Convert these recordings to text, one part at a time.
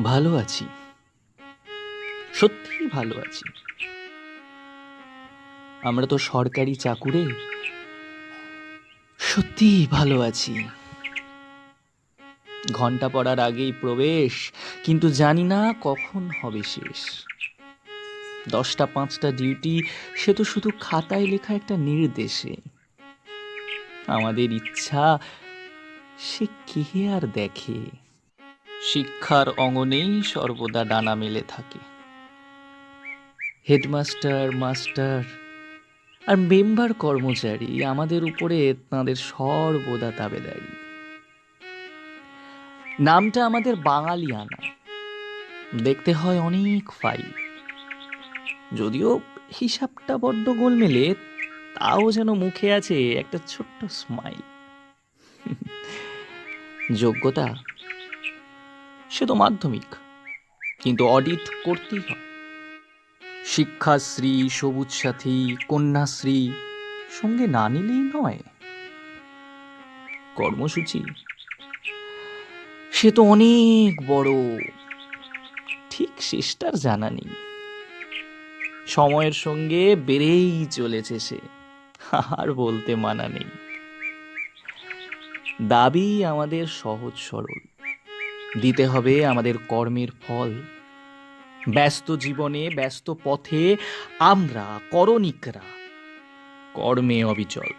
ভালো আছি, সত্যিই ভালো আছি। আমরা তো সরকারি চাকুরে, সত্যিই ভালো আছি। ঘন্টা পড়ার আগেই প্রবেশ, কিন্তু জানি না কখন হবে শেষ। 10টা 5টা ডিউটি, সে তো শুধু খাতায় লেখা একটা নির্দেশে। আমাদের ইচ্ছা সে কে আর দেখে। শিক্ষার অঙ্গনেই সর্বদা ডানা মেলে থাকে। হেডমাস্টার, মাস্টার আর মেম্বার কর্মচারী আমাদের উপরে তাঁদের সর্বদা তাবেদারি। নামটা আমাদের বাঙালিয়ানা, দেখতে হয় অনেক ফাইল। যদিও হিসাবটা বড্ড গোলমেলে, তাও যেন মুখে আছে একটা ছোট্ট স্মাইল। যোগ্যতা সে তো মাধ্যমিক, কিন্তু অডিট করতেই হয়। শিক্ষাশ্রী, সবুজ সাথী, কন্যাশ্রী সঙ্গে না নিলেই নয়। কর্মসূচি সে তো অনেক বড়, ঠিক শেষটার জানা নেই। সময়ের সঙ্গে বেড়েই চলেছে সে, আর বলতে মানা নেই। দাবি আমাদের সহজ সরল, দিতে হবে আমাদের কর্মের ফল। ব্যস্ত জীবনে, ব্যস্ত পথে আমরা করণিকরা, কর্মে অবিচল।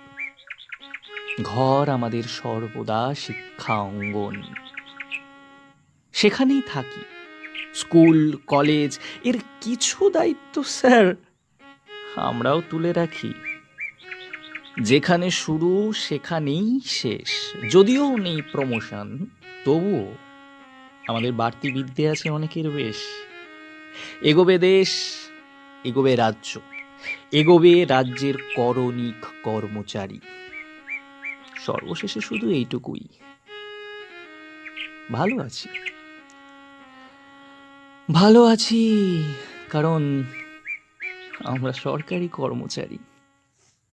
ঘর আমাদের সর্বদা শিক্ষা অঙ্গন, সেখানেই থাকি। স্কুল, কলেজ এর কিছু দায়িত্ব স্যার আমরাও তুলে রাখি। যেখানে শুরু সেখানেই শেষ। যদিও নেই প্রমোশন, তবুও আমাদের বাড়তি বিদ্যে আছে অনেকের বেশ। এগোবে দেশ, এগোবে রাজ্য, এগোবে রাজ্যের করণিক কর্মচারী। সর্বশেষে শুধু এইটুকুই, ভালো আছি। ভালো আছি কারণ আমরা সরকারি কর্মচারী।